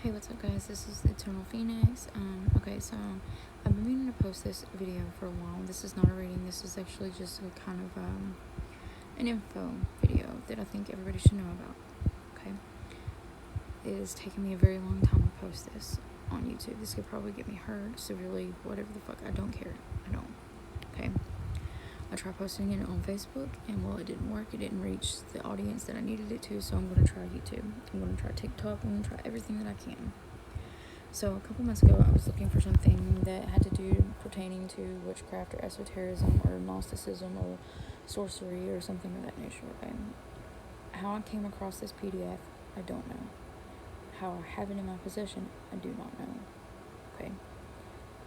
Hey, what's up, guys? This is Eternal Phoenix. Okay, so I've been meaning to post this video for a while. This is not a reading. This is actually just a kind of an info video that I think everybody should know about. Okay, it is taking me a very long time to post this on YouTube. This could probably get me hurt severely. Whatever the fuck, I don't care. I don't. Okay. I tried posting it on Facebook, and well, it didn't work. It didn't reach the audience that I needed it to, so I'm going to try YouTube. I'm going to try TikTok. I'm going to try everything that I can. So a couple months ago, I was looking for something that had to do pertaining to witchcraft or esotericism or Gnosticism or sorcery or something of that nature. Okay? How I came across this PDF, I don't know. How I have it in my possession, I do not know. Okay?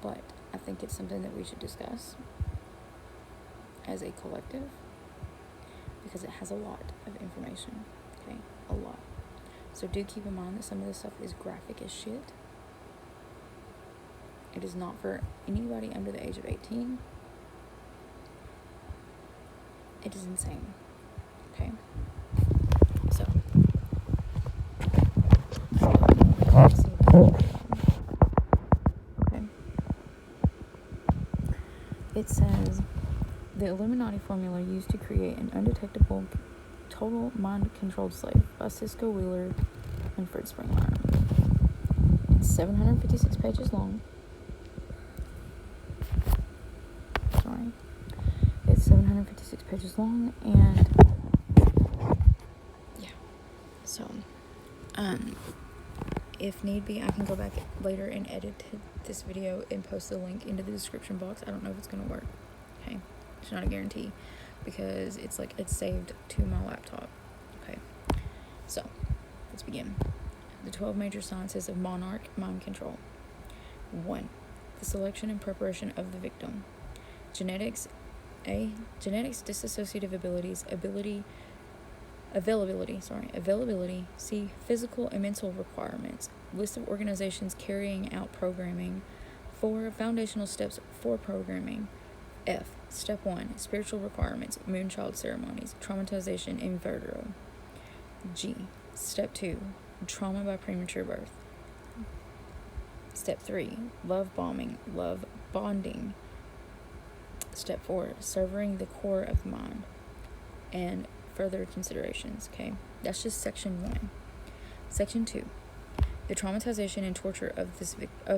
But I think it's something that we should discuss as a collective, because it has a lot of information. Okay, a lot. So do keep in mind that some of this stuff is graphic as shit. It is not for anybody under the age of 18. It is insane. Okay, so okay, it says the Illuminati formula used to create an undetectable total mind-controlled slave by Cisco Wheeler and Fritz Springmeier. It's 756 pages long. Sorry. It's 756 pages long, and yeah. So, if need be, I can go back later and edit this video and post the link into the description box. I don't know if it's gonna work. Okay. It's not a guarantee because it's saved to my laptop. Okay, so let's begin. The 12 major sciences of monarch mind control. 1. The selection and preparation of the victim. Genetics. A. Genetics, dissociative abilities, availability. C. Physical and mental requirements. List of organizations carrying out programming. 4. Foundational steps for programming. F. Step 1. Spiritual requirements, moonchild ceremonies, traumatization in vitro. G. Step 2. Trauma by premature birth. Step 3. Love bombing, love bonding. Step 4. Severing the core of the mind. And further considerations, okay? That's just section 1. Section 2. The traumatization and torture of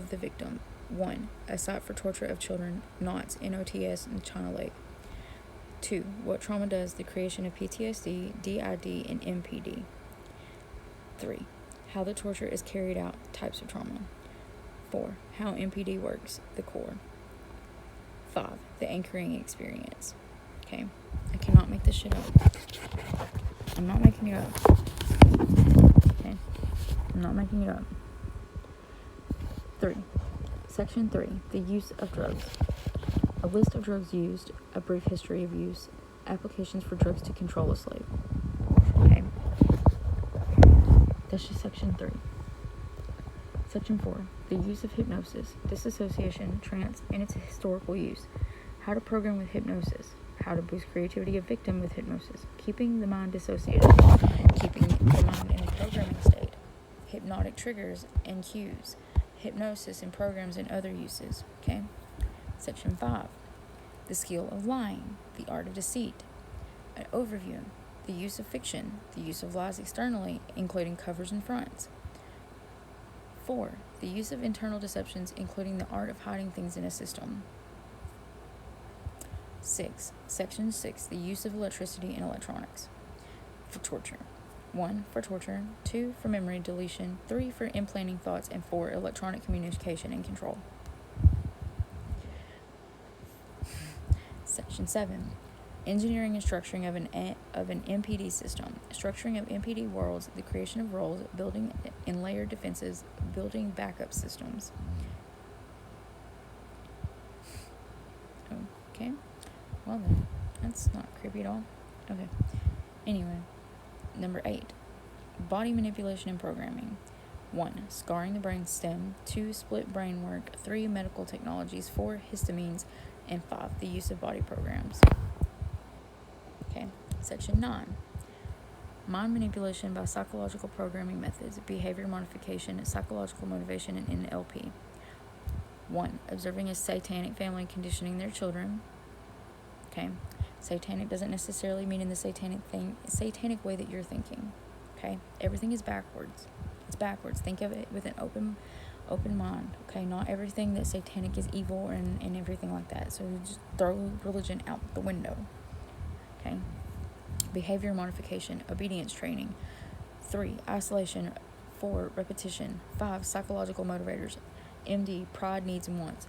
the victim. 1. A site for torture of children, NOTS, NOTS, in China Lake. 2. What trauma does, the creation of PTSD, DID, and MPD. 3. How the torture is carried out, types of trauma. 4. How MPD works, the core. 5. The anchoring experience. Okay? I cannot make this shit up. I'm not making it up. Okay? I'm not making it up. 3. Section 3. The use of drugs. A list of drugs used, a brief history of use, applications for drugs to control a slave. Okay. That's just section 3. Section 4. The use of hypnosis, disassociation, trance, and its historical use. How to program with hypnosis. How to boost creativity of victim with hypnosis. Keeping the mind dissociated. Keeping the mind in a programming state. Hypnotic triggers and cues. Hypnosis and programs and other uses. Okay. Section 5. The skill of lying, the art of deceit. An overview. The use of fiction, the use of lies externally, including covers and fronts. 4. The use of internal deceptions, including the art of hiding things in a system. 6. Section 6. The use of electricity and electronics. For torture. 1. For torture. 2. For memory deletion. 3. For implanting thoughts. And 4. Electronic communication and control. Section 7. Engineering and structuring of an MPD system. Structuring of MPD worlds. The creation of roles. Building in layered defenses. Building backup systems. Okay. Well then, that's not creepy at all. Okay. Anyway. Number 8. Body manipulation and programming. 1. Scarring the brain stem. 2. Split brain work. 3. Medical technologies. 4. Histamines. And 5. The use of body programs. Okay. Section 9. mind manipulation by psychological programming methods, behavior modification, psychological motivation, and NLP. 1. Observing a satanic family conditioning their children. Okay. Satanic doesn't necessarily mean in the satanic way that you're thinking. Okay. Everything is backwards. It's backwards. Think of it with an open mind. Okay. Not everything that's satanic is evil and everything like that. So you just throw religion out the window. Okay. Behavior modification, obedience training. 3. Isolation. 4. Repetition. 5. Psychological motivators. MD, pride, needs, and wants.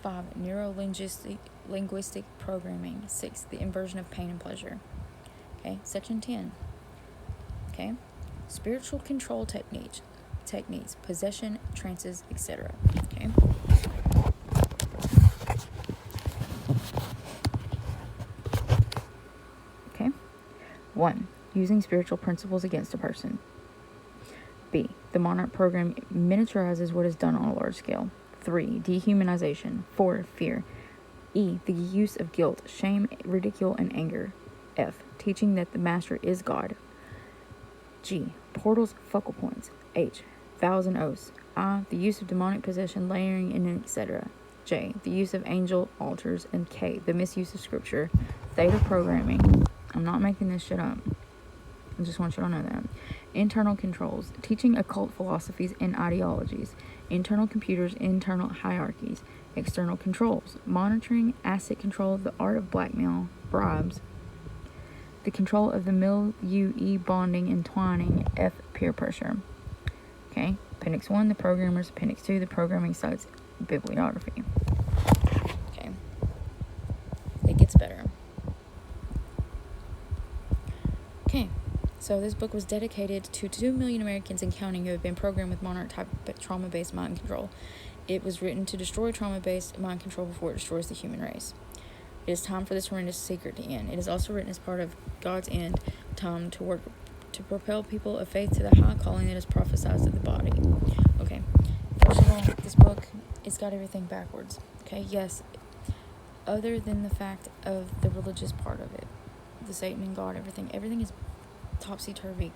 5. Neuro-linguistic programming. 6. The inversion of pain and pleasure. Okay, section 10. Okay, spiritual control techniques, possession, trances, etc. Okay. Okay. 1. Using spiritual principles against a person. B. The Monarch program miniaturizes what is done on a large scale. 3. Dehumanization. 4. Fear. E. The use of guilt, shame, ridicule, and anger. F. Teaching that the master is God. G. Portals, focal points. H. Vows and oaths. I. The use of demonic possession, layering in, etc. J. The use of angel altars. And K. The misuse of scripture. Theta programming. I'm not making this shit up. I just want you to know that. Internal controls. Teaching occult philosophies and ideologies. Internal computers, internal hierarchies. External controls. Monitoring, asset control, the art of blackmail, bribes. The control of the milieu, bonding, entwining, F, peer pressure. Okay. Appendix 1, the programmers. Appendix 2, the programming sites, bibliography. Okay. It gets better. Okay. So this book was dedicated to 2 million Americans and counting who have been programmed with monarch-type trauma-based mind control. It was written to destroy trauma-based mind control before it destroys the human race. It is time for this horrendous secret to end. It is also written as part of God's end time to work to propel people of faith to the high calling that is prophesied of the body. Okay, first of all, this book, it's got everything backwards. Okay, yes, other than the fact of the religious part of it, the Satan and God, everything is topsy-turvy.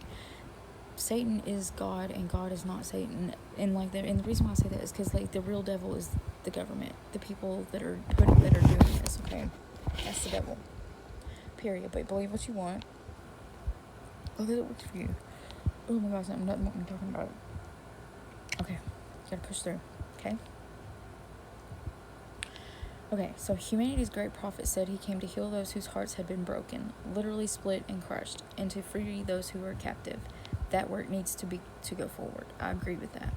Satan is God and God is not Satan, and the reason why I say that is because the real devil is the government, the people that are doing this. Okay, that's the devil. Period. But believe what you want. Believe it works for you. Oh my gosh, I'm not talking about it. Okay, you gotta push through. Okay, so humanity's great prophet said he came to heal those whose hearts had been broken, literally split and crushed, and to free those who were captive. That work needs to go forward. I agree with that.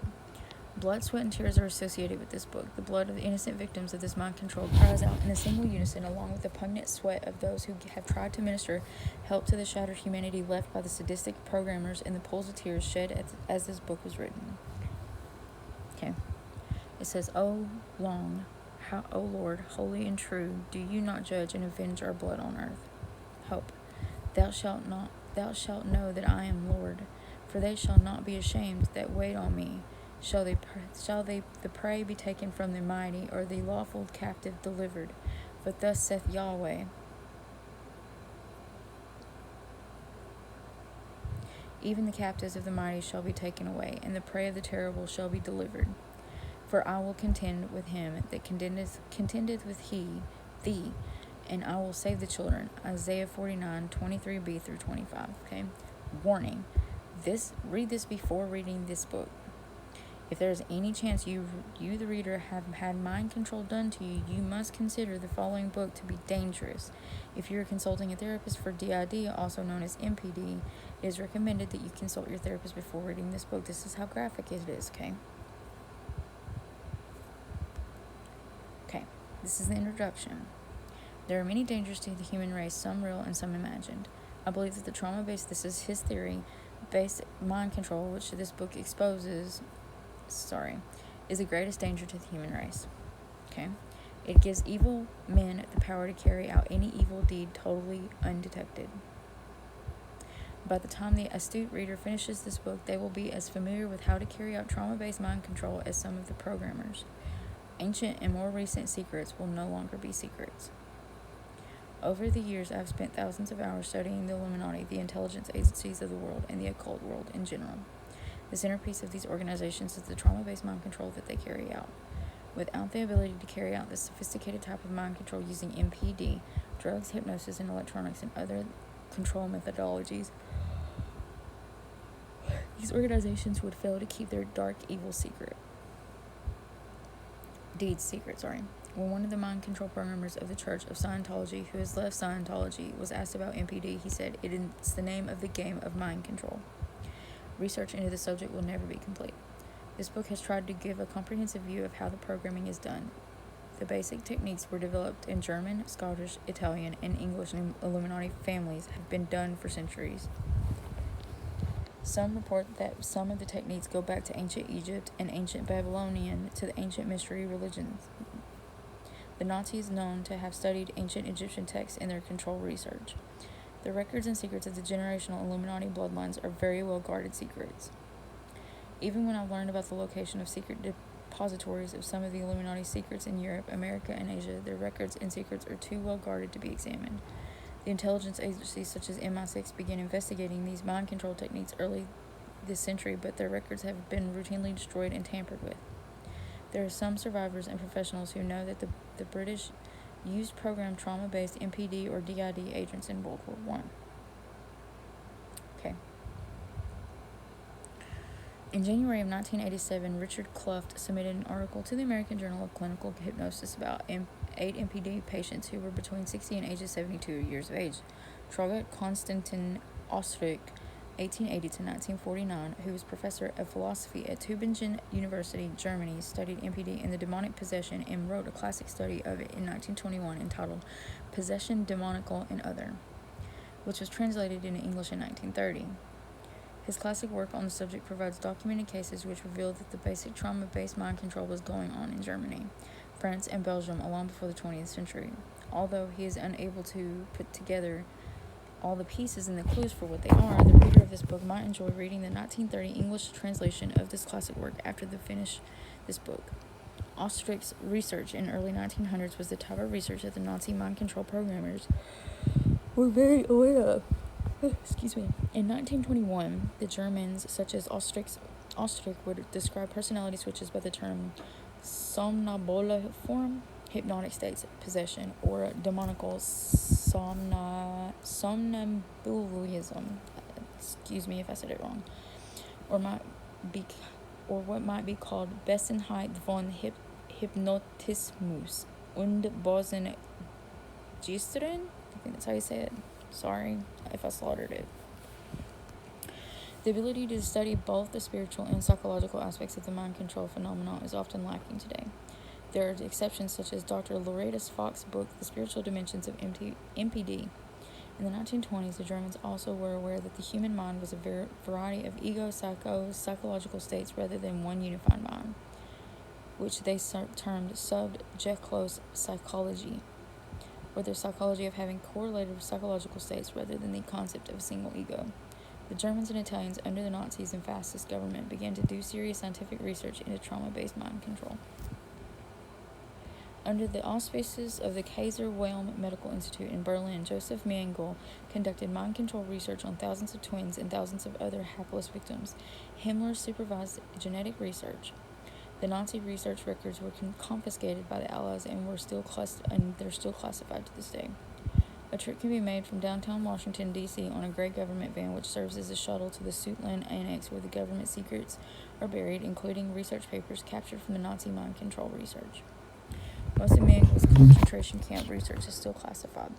Blood, sweat, and tears are associated with this book. The blood of the innocent victims of this mind control cries out in a single unison, along with the pungent sweat of those who have tried to minister help to the shattered humanity left by the sadistic programmers, and the pools of tears shed as this book was written. Okay. It says, "Oh, long, how, O Lord, holy and true, do you not judge and avenge our blood on earth? Hope. Thou shalt know that I am Lord, for they shall not be ashamed that wait on me. Shall the prey be taken from the mighty, or the lawful captive delivered? But thus saith Yahweh, even the captives of the mighty shall be taken away, and the prey of the terrible shall be delivered. For I will contend with him that contendeth with thee, and I will save the children." Isaiah 49, 23b through 25. Okay? Warning. Read this before reading this book. If there is any chance you the reader, have had mind control done to you, you must consider the following book to be dangerous. If you are consulting a therapist for DID, also known as MPD, it is recommended that you consult your therapist before reading this book. This is how graphic it is, okay? Okay, this is the introduction. There are many dangers to the human race, some real and some imagined. I believe that the trauma-based, this is his theory, based mind control, which this book exposes, is the greatest danger to the human race. Okay? It gives evil men the power to carry out any evil deed totally undetected. By the time the astute reader finishes this book, they will be as familiar with how to carry out trauma-based mind control as some of the programmers. Ancient and more recent secrets will no longer be secrets. Over the years, I have spent thousands of hours studying the Illuminati, the intelligence agencies of the world, and the occult world in general. The centerpiece of these organizations is the trauma-based mind control that they carry out. Without the ability to carry out this sophisticated type of mind control using MPD, drugs, hypnosis, and electronics, and other control methodologies, these organizations would fail to keep their dark, evil deeds secret. When one of the mind control programmers of the Church of Scientology, who has left Scientology, was asked about MPD, he said, "It's the name of the game of mind control. Research into the subject will never be complete." This book has tried to give a comprehensive view of how the programming is done. The basic techniques were developed in German, Scottish, Italian, and English Illuminati families have been done for centuries. Some report that some of the techniques go back to ancient Egypt and ancient Babylonian to the ancient mystery religions. The Nazis known to have studied ancient Egyptian texts in their control research. The records and secrets of the generational Illuminati bloodlines are very well guarded secrets. Even when I've learned about the location of secret depositories of some of the Illuminati secrets in Europe, America, and Asia, their records and secrets are too well guarded to be examined. The intelligence agencies such as MI6 began investigating these mind control techniques early this century, but their records have been routinely destroyed and tampered with. There are some survivors and professionals who know that the British used programmed trauma-based MPD or DID agents in World War I. Okay. In January of 1987, Richard Kluft submitted an article to the American Journal of Clinical Hypnosis about 8 MPD patients who were between 60 and ages 72 years of age. Traugott Konstantin Ostrich, 1880 to 1949, who was professor of philosophy at Tübingen University, Germany, studied MPD and the demonic possession and wrote a classic study of it in 1921 entitled Possession, Demonical, and Other, which was translated into English in 1930. His classic work on the subject provides documented cases which reveal that the basic trauma-based mind control was going on in Germany, France, and Belgium long before the 20th century. Although he is unable to put together all the pieces and the clues for what they are, the reader of this book might enjoy reading the 1930 English translation of this classic work after they finish this book. Ostrich's research in early 1900s was the type of research that the Nazi mind control programmers were very aware of. Excuse me. In 1921, the Germans, such as Ostrich, would describe personality switches by the term somnambuliform, hypnotic states, possession, or demonical somnambulism. Excuse me if I said it wrong. Or what might be called Bessenheit von Hypnotismus und Bosen Gisteren. I think that's how you say it. Sorry if I slaughtered it. The ability to study both the spiritual and psychological aspects of the mind control phenomenon is often lacking today. There are exceptions such as Dr. Loretta's Fox book, The Spiritual Dimensions of MPD. In the 1920s, the Germans also were aware that the human mind was a variety of psychological states rather than one unified mind, which they termed subjectlose psychology, or the psychology of having correlated psychological states rather than the concept of a single ego. The Germans and Italians under the Nazis and fascist government began to do serious scientific research into trauma-based mind control. Under the auspices of the Kaiser Wilhelm Medical Institute in Berlin, Joseph Mengele conducted mind control research on thousands of twins and thousands of other hapless victims. Himmler supervised genetic research. The Nazi research records were confiscated by the Allies and they're still classified to this day. A trip can be made from downtown Washington, D.C. on a gray government van which serves as a shuttle to the Suitland Annex where the government secrets are buried, including research papers captured from the Nazi mind control research. Most of Mengele's concentration camp research is still classified.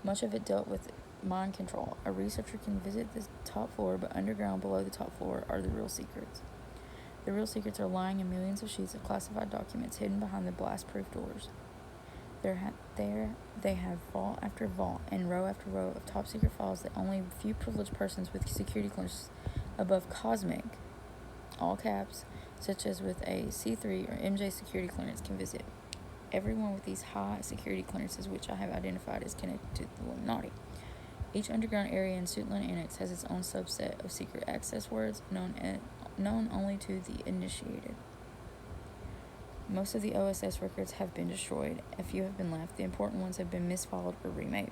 Much of it dealt with mind control. A researcher can visit the top floor, but underground below the top floor are the real secrets. The real secrets are lying in millions of sheets of classified documents hidden behind the blast-proof doors. They have vault after vault and row after row of top-secret files that only a few privileged persons with security clearance above cosmic, all caps, such as with a C3 or MJ security clearance can visit. Everyone with these high security clearances, which I have identified, is connected to the Illuminati. Each underground area in Suitland Annex has its own subset of secret access words known only to the initiated. Most of the OSS records have been destroyed. A few have been left. The important ones have been misfiled or remade.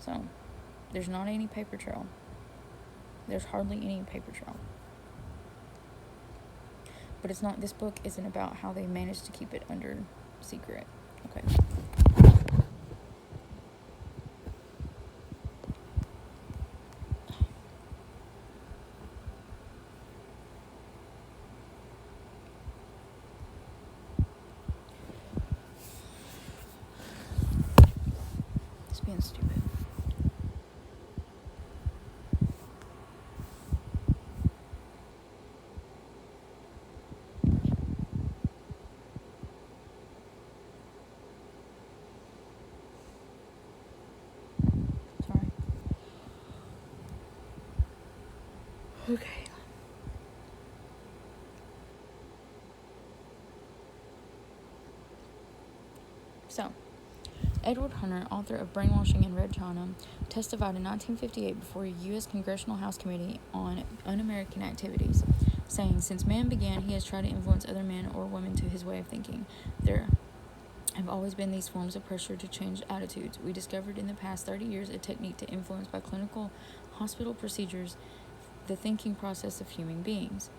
So, there's not any paper trail. There's hardly any paper trail. But it's not, this book isn't about how they managed to keep it under secret. Okay. It's being stupid. Sorry. Okay. So, Edward Hunter, author of Brainwashing in Red China, testified in 1958 before a U.S. Congressional House Committee on Un-American Activities, saying, "Since man began, he has tried to influence other men or women to his way of thinking. There have always been these forms of pressure to change attitudes. We discovered in the past 30 years a technique to influence by clinical hospital procedures the thinking process of human beings.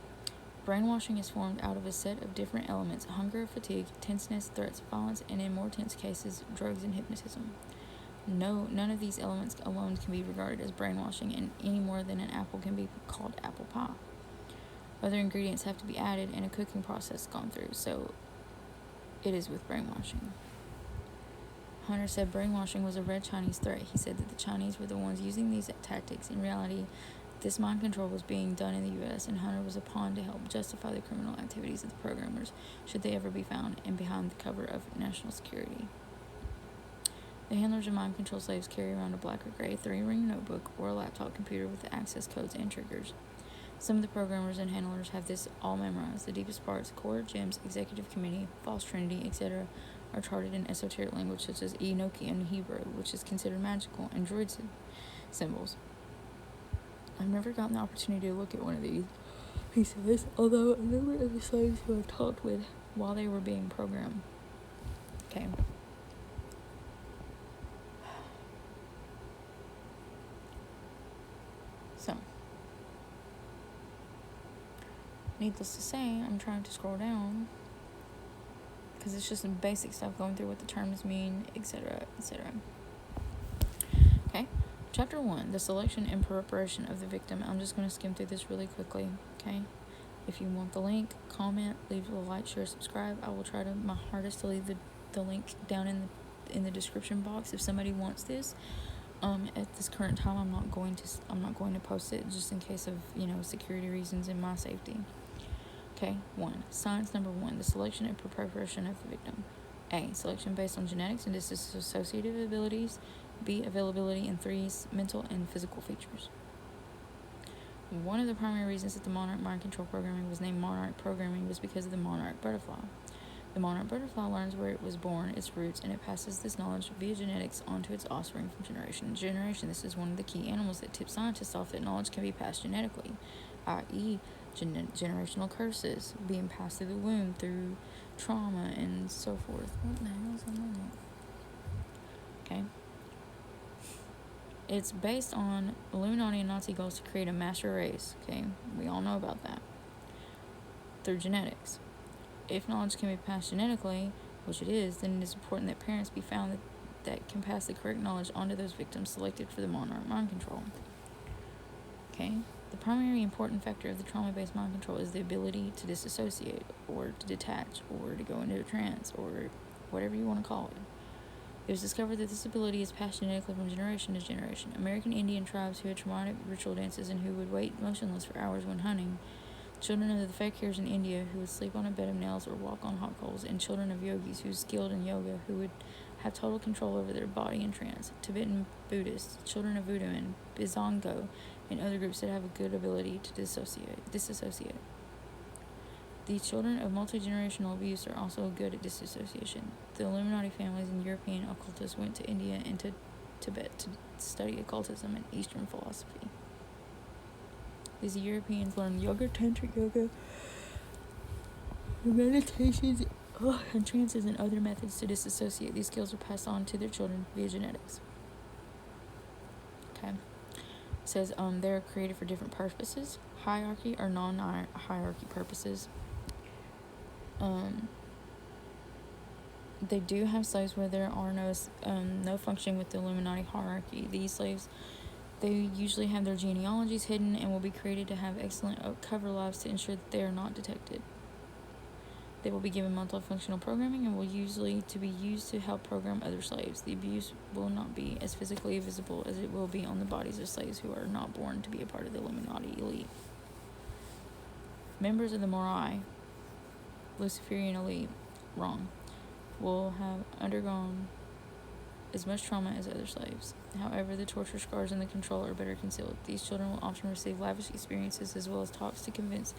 Brainwashing is formed out of a set of different elements: hunger, fatigue, tenseness, threats of violence, and in more tense cases, drugs and hypnotism. None of these elements alone can be regarded as brainwashing, and any more than an apple can be called apple pie. Other ingredients have to be added and a cooking process gone through, so it is with brainwashing." Hunter said brainwashing was a red Chinese threat. He said that the Chinese were the ones using these tactics. In reality, this mind control was being done in the U.S., and Hunter was a pawn to help justify the criminal activities of the programmers, should they ever be found, and behind the cover of national security. The handlers of mind control slaves carry around a black or gray 3-ring notebook or a laptop computer with the access codes and triggers. Some of the programmers and handlers have this all memorized. The deepest parts, core, gems, executive committee, false trinity, etc., are charted in esoteric language such as Enochian Hebrew, which is considered magical, and droid symbols. "I've never gotten the opportunity to look at one of these," he says, "although a number of the slaves who I've talked with while they were being programmed." Okay. So, needless to say, I'm trying to scroll down because it's just some basic stuff going through what the terms mean, etc., etc. Okay. Chapter 1, the selection and preparation of the victim. I'm just going to skim through this really quickly, okay? If you want the link, comment, leave a like, share, subscribe. I will try my hardest to leave the link down in the description box if somebody wants this. At this current time, I'm not going to post it just in case of, security reasons and my safety. Okay, 1. Science number 1, the selection and preparation of the victim. A, selection based on genetics and dissociative abilities. B, availability, and 3, mental and physical features. One of the primary reasons that the monarch mind control programming was named monarch programming was because of the monarch butterfly. The monarch butterfly learns where it was born, its roots, and it passes this knowledge via genetics onto its offspring from generation to generation. This is one of the key animals that tip scientists off that knowledge can be passed genetically, i.e., generational curses being passed through the womb, through trauma, and so forth. What the hell is on that? Okay. It's based on Illuminati and Nazi goals to create a master race, okay? We all know about that. Through genetics. If knowledge can be passed genetically, which it is, then it is important that parents be found that can pass the correct knowledge onto those victims selected for the monarch mind control. Okay? The primary important factor of the trauma-based mind control is the ability to disassociate, or to detach, or to go into a trance, or whatever you want to call it. It was discovered that this ability is passed genetically from generation to generation. American Indian tribes who had traumatic ritual dances and who would wait motionless for hours when hunting, children of the fakirs in India who would sleep on a bed of nails or walk on hot coals, and children of yogis who skilled in yoga who would have total control over their body in trance, Tibetan Buddhists, children of voodoo, and Bizongo, and other groups that have a good ability to disassociate. The children of multi-generational abuse are also good at disassociation. The Illuminati families and European occultists went to India and to Tibet to study occultism and Eastern philosophy. These Europeans learned yoga, tantric yoga, meditations, and trances, and other methods to disassociate. These skills are passed on to their children via genetics. Okay. It says they're created for different purposes, hierarchy or non-hierarchy purposes. They do have slaves where there are no functioning with the Illuminati hierarchy. These slaves, they usually have their genealogies hidden and will be created to have excellent cover lives to ensure that they are not detected. They will be given multifunctional programming and will usually to be used to help program other slaves. The abuse will not be as physically visible as it will be on the bodies of slaves who are not born to be a part of the Illuminati elite. Members of the Morai, Luciferian elite, wrong, will have undergone as much trauma as other slaves. However, the torture scars and the control are better concealed. These children will often receive lavish experiences as well as talks to convince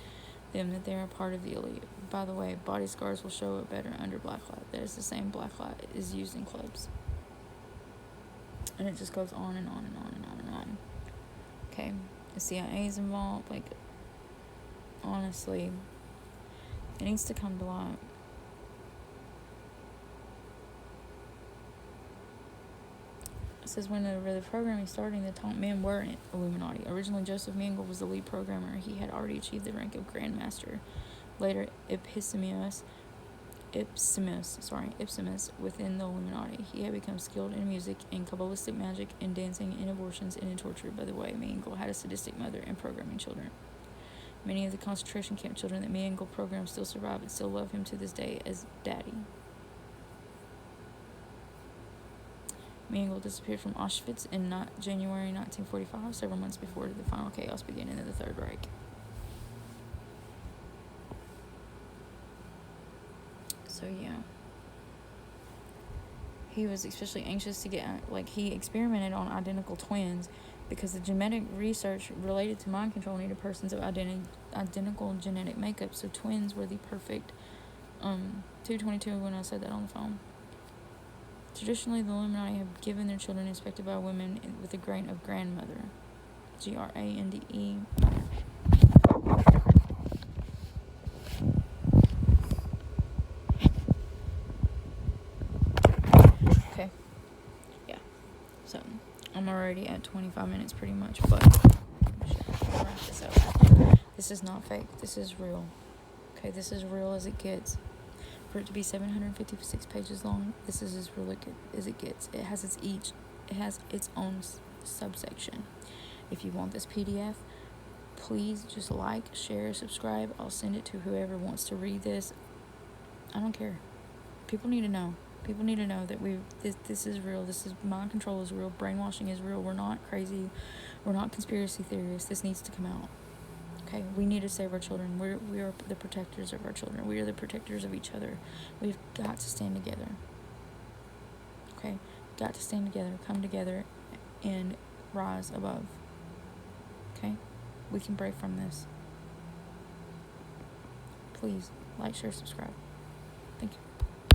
them that they are part of the elite. By the way, body scars will show up better under blacklight. That is the same blacklight is used in clubs. And it just goes on and on and on and on and on. Okay, the CIA is involved. Like, honestly, it needs to come to light. It says when the programming started, the top men were Illuminati. Originally, Joseph Mengele was the lead programmer. He had already achieved the rank of Grand Master. Later, Ipsimus within the Illuminati. He had become skilled in music, in Kabbalistic magic, in dancing, in abortions, and in torture. By the way, Mengele had a sadistic mother and programming children. Many of the concentration camp children that Mengele programmed still survive and still love him to this day as Daddy. Mengele disappeared from Auschwitz in January 1945, several months before the final chaos began in the Third Reich. So yeah, he was especially anxious to get, he experimented on identical twins because the genetic research related to mind control needed persons of identical genetic makeup. So twins were the perfect 222 when I said that on the phone. Traditionally, the Illuminati have given their children inspected by women with a grain of grandmother. Grande. Okay. Yeah. So, I'm already at 25 minutes pretty much, but I'll wrap this up. This is not fake. This is real. Okay, this is real as it gets. For it to be 756 pages long, this is as real as it gets. It has its own subsection. If you want this PDF, please just like, share, subscribe. I'll send it to whoever wants to read this. I don't care. People need to know. People need to know that this is real. This is mind control is real. Brainwashing is real. We're not crazy. We're not conspiracy theorists. This needs to come out. Okay, we need to save our children. We are the protectors of our children. We are the protectors of each other. We've got to stand together. Okay, got to stand together, come together, and rise above. Okay, we can break from this. Please like, share, subscribe.